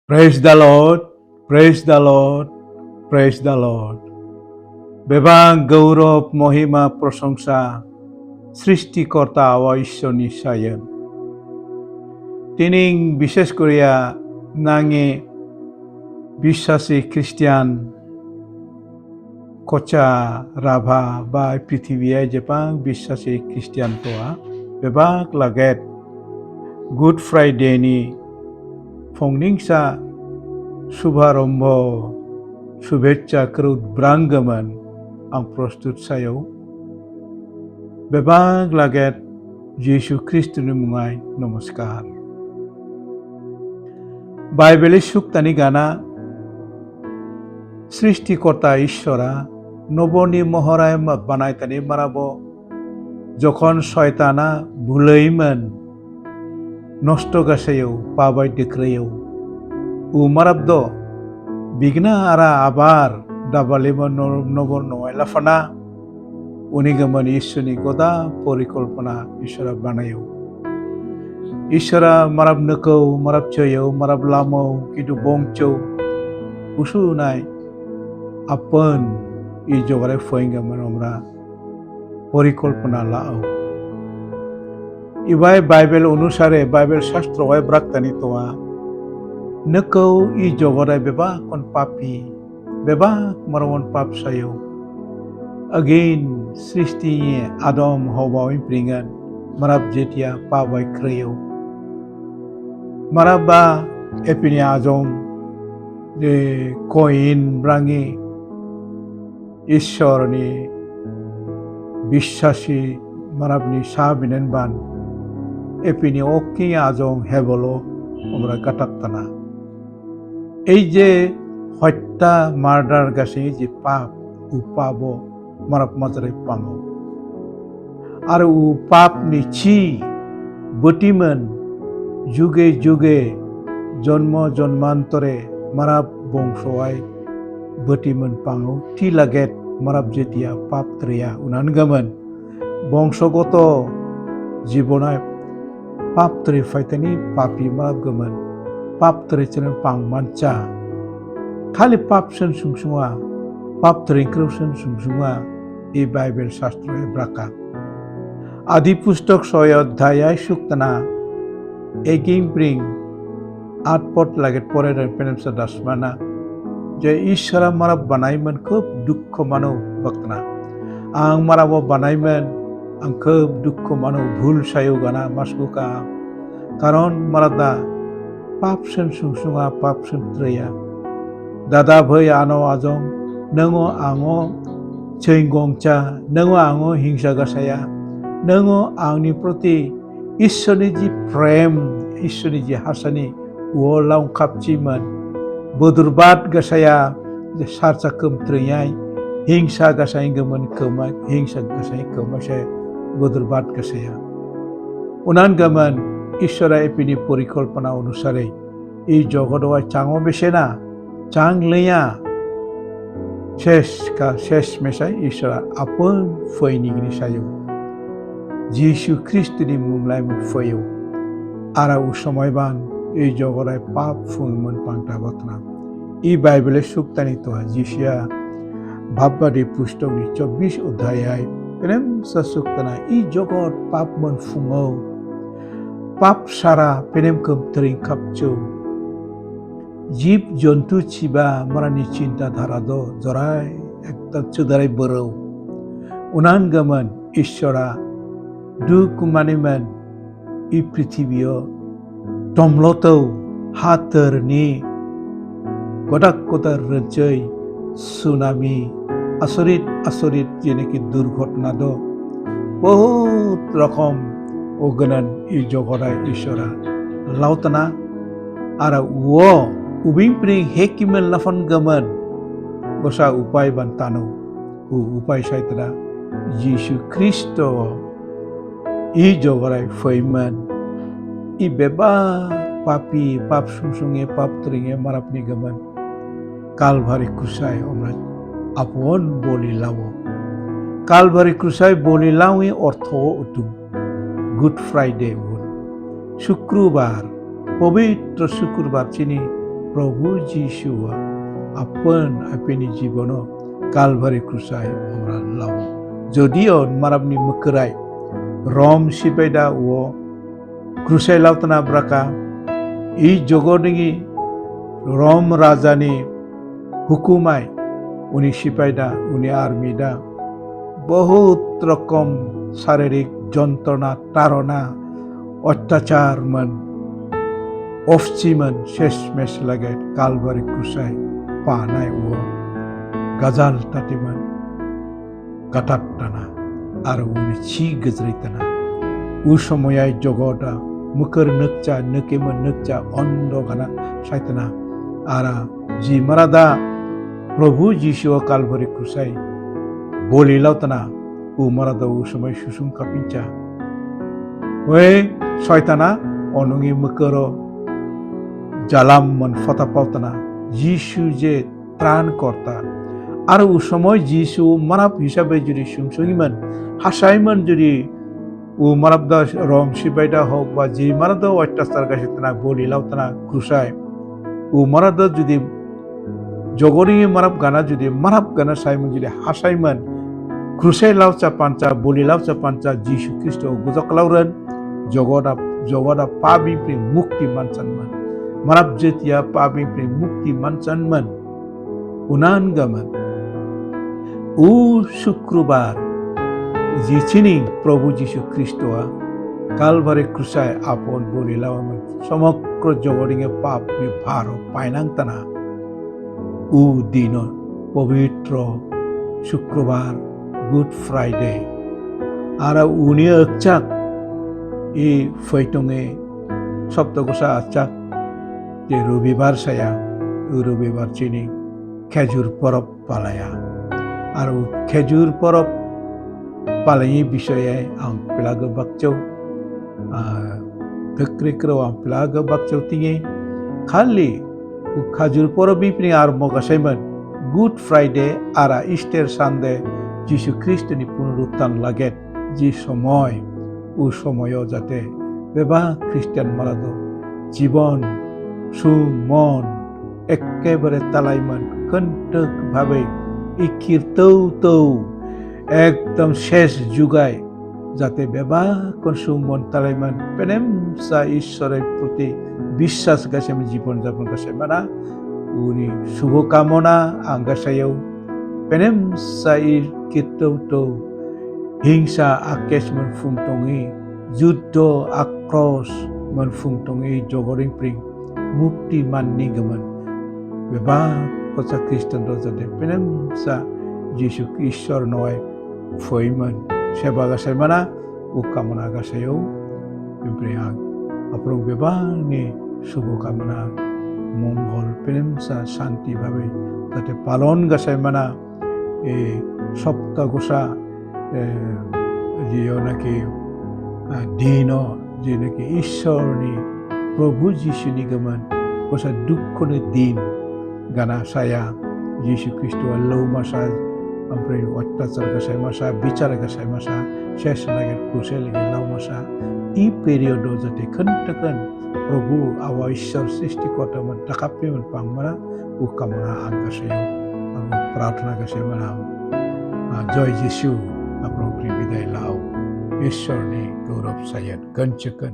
Praise the Lord, praise the Lord, praise the Lord. বেবাং গৌরব মহিমা প্রশংসা সৃষ্টিকর্তা আওয়া ঈশ্বর নিঃসায়ন তিনি বিশেষ করিয়া নাঙে বিশ্বাসী খ্রিস্টিয়ান কচা রাভা বা পৃথিবীয় যেবাং বিশ্বাসী খ্রিস্টিয়ান তোয়া বেবাং লাগেট গুড ফ্রাইডেनि फंनिंसा शुभारम्भ शुभेच्छा क्रुद्ब्रांगमन आं प्रस्तुत सायाव बेबां लागेट जिसु ख्रिस्टनि मुङाय नमस्कार बाइबेलि सुक्तानि गाना सृष्टिकर्ता ईश्वरा नबनि महराय बानायतानि माराबो जखन शयताना भुलैमोन नष्ट गासायाव पाबाय देख्रैयाव उमाराब्द बिगना आरा आबार दाबालिमो नबर नवाय लाफाना उनिगमन ईश्वरनि गदा परिकल्पना ईश्वरा बानायाव ईश्वरा माराब नकौ माराब चयौ माराब लामौ किन्तु बंचौ उसुनाय आपन ई जगरे फैंगमन हमरा परिकल्पना लाओ इबाय बाइबेल अनुसारे बाइबेल शास्त्र वाय ब्राक्तानि तोआ नकौ ई जगराय बेबा कोन पापी बेबा मरवन पाप सायो अगेन सृष्टि आदम हवाय प्रिंगन मराब जेतिया पाबाय ख्रैयो मराबा एपिनि आजम जे कोइन ब्रांगी ईश्वरनि বিশ্বাসী माराबनि साबिनेन बान एपिनि ओकी आजम हेबलो हमरा काटात्ताना এই যে হত্যা মার্ডার গাছে যে পাপ উ পাব মারাপ মাজারে পামো আর উ পাপ নিছি বটিমন যুগে যুগে জন্ম জন্মান্তরে মারাপ বংশওয়াই বটিমন পাঙো টি লাগেট মারাপ যেতিয়া পাপ ত্রেয়া উনানগামন বংশগত জীবনায় पाप तरी फायतनी पापी माराब गमन पाप तरी चलन पांग मानचा खाली पाप सन सुंगसुंगा पाप तरी क्रौसन सुंगसुंगा ई बाइबेल शास्त्र ब्राका आदि पुस्तक 6 अध्याय सुक्तना एगिं ब्रिंग आठपट लागेट परे पेनेमसा दासमाना जे ईश्वरा माराब बानायमन खोब दुख मानो बक्तना आं माराबो बानायमन आं खोब दुख मानो भूल सायो गाना मासुका कारण मारादा पाप सन सुंगसुंगा पाप सन त्रया दादा भै आनो आजम नंगो आंगो चैंगंचा नंगो आंगो हिंसा गासाया नंगो आंनि प्रति ईश्वरनि जी प्रेम ईश्वरनि जी हासानि वलाव खापचिमन बदुरबाद गासाया सारचा खोमत्रयाय हिंसा गासाय गमन खोमा हिंसा गासाय खोमासे बदुरबाद गासाया उनान गमन ईश्वरा एपिनि परिकल्पना अनुसारे ई जगतवा चांगो बेसेना चांग लैया शेष मेसाय ईश्वरा आपन फैनिगिरि सायो जिसु ख्रिस्टनि मुंलाय फैयो आरा उ समयबान ई जगराय पाप फुंमन पांटा बतना ई बाइबेले सुक्तानि तोहा जिसिया भाबबादि पुस्तकनि 24 अध्याय प्रेम ससुक्तना ई जगत पाप मन फुङौ पाप सारा प्रेम कम तरी खापचौ जीव जंतु छिबा मरानि चिंता धारा दो जराय एकदम चुदाराय बरौ उनान गमन ईश्वरा दुख मानिमन ई पृथिबियो टमलतौ हातरनि गदाक गदार रंचै सुनामी आसरित आसरित जेनेकि दुर्घटना दो बहुत रकम ओगनन ई जगराय ईश्वरा लाउतना आरा वो उबिं प्रिं हेकिमन लाफन गमन गोसा उपाय बनतानो उ उपाय साइतरा जिसु ख्रिस्ट ई जगराय फैमन ई बेबा पापी पाप सुंसुंगे पाप त्रिंगे मारापनि गमन कालभारी क्रुसाय हमरा आपन बलि लावो कालभारी क्रुसाय बलि लावि अर्थ उतु गुड फ्राइडे शुक्रबार पवित्र शुक्रबार चिनी প্রভু যিশু আপন আপনি জীবন কালভারি ক্রুসায় আমরা লাভ যদিও মারাবনি মকরাই রম সিপাইদা ও ক্রুসাই লাউতনা ব্রাকা এই জগৎনি রম রাজানি হুকুমাই উনি সিপাইদা উনি আর্মিদা বহুত রকম শারীরিক যন্ত্রণা তাড়না অত্যাচারমন অফচিমন শেষমেশ লাগে কালভারি ক্রুসাই পানায় ও গাজাল তাতিমন কাটাপটানা আর উনি ছি গজরিতনা উ সময় জগটা মুখর নকচা নকেমন নকচা অন্ধ গানা সাইতনা আরা জি মারাদা প্রভু যিশু কালভারি ক্রুসাই বলিলাওতনা উ মারাদা উ সময় সুসুম কাপিঞ্চা ওই শয়তানা অনঙ্গি মুখর জালাম মন ফতা পাওতনা যিশু যে ত্রাণকর্তা আর ও সময় যিশু মানব হিসাবে যদি সুমসহিমান হাসাইমান যদি ও মানবদা রম সিপাইটা হোক বা যে মারাদা অত্যাচার গাছে তানা বলিলাও তানা ক্রুসায় ও মারাদা যদি জগরি মানব গানা যদি মানব গানা সাইমান যদি হাসাইমান ক্রুসাই লাউচা পাঞ্চা বলিলাউচা পাঞ্চা যিশু খ্রিস্ট গুজকলাউরেন জগদা পাবি প্রেম মুক্তি মানসানমান মানব জেতিয়া পাবি প্রেম মুক্তি মানসানমান উনান গামান ও শুক্রবার যিনি প্রভু যীশু খ্রিস্টয়া কালভারি ক্রুসায় আপন বলিলাম সমগ্র জগরিঙে পাপ ভার পাইনাংতানা ও দিন পবিত্র শুক্রবার গুড ফ্রাইডে আর উনি আকচাক এই ফৈটঙে সপ্তগোসা আচাক যে রবিবার সায়া রবিবার চিনি খেজুর পরব পালায়া আর খেজুর পরব পালাই বিষয়ে আং পেলাগ বাকচৌ ধক্রিক্র আং পেলাগ বাকচৌ তিঙে খালি খাজুর পরব বিপ্নি আর মগাসাইমন গুড ফ্রাইডে আর ইস্টার সানডে যিশু খ্রিস্টনি পুনরুত্থান লাগে যে সময় ও সময়ও যাতে বেবা খ্রিস্টান মারাদ জীবন সুমন একেবারে তালাইমন কণ্টক ভাবে ইকির তৌ একদম শেষ যুগায় যাতে বেবা সুমন তালাইমান পেনেমসা ঈশ্বরের প্রতি বিশ্বাস গাছে আমি জীবনযাপন গাছে মানা উনি শুভকামনা আঙ্গাসায়েও পেনেমসা কীর্তৌ হিংসা আকেশ মন ফুংটঙি যুদ্ধ আক্রোশ মন ফুংটঙি জগরিং প্রিং মুক্তি মাননি গমন বেবা কচা খ্রিস্টান যাতে পেনেমসা যিশু ঈশ্বর নয় ফইমন সেবা গাছাই মানা ও কামনা গাছাইও বিপ্রিয়াগ আপনার বেবানি শুভকামনা মঙ্গল পেনেমসা শান্তি ভাবে যাতে পালন গাছাই মানা এই সপ্তাহগোসা যে নাকি দিন যে নাকি ঈশ্বরনি প্রভু যিশু নিগমন গোসা দুঃখনি দিন গানা সায়া যিশু খ্রিস্ট লৌ মাসা ओमफ्राय अत्याचार गासाय मासा বিচার गासाय मासा শেষ লাগে ক্রুশে লাগে লাউ মাসা এই পিরিয়ডও যাতে খন্টকন প্রভু আওয়া ঈশ্বর সৃষ্টিকর্তামন তাকাপ্যমন পাংমারা ও কামনা আগাসায় প্রার্থনা গাসায় মানা জয় যিশু আপনার বিদায় লাও ঈশ্বর নে গৌরব সায়ন গঞ্চকন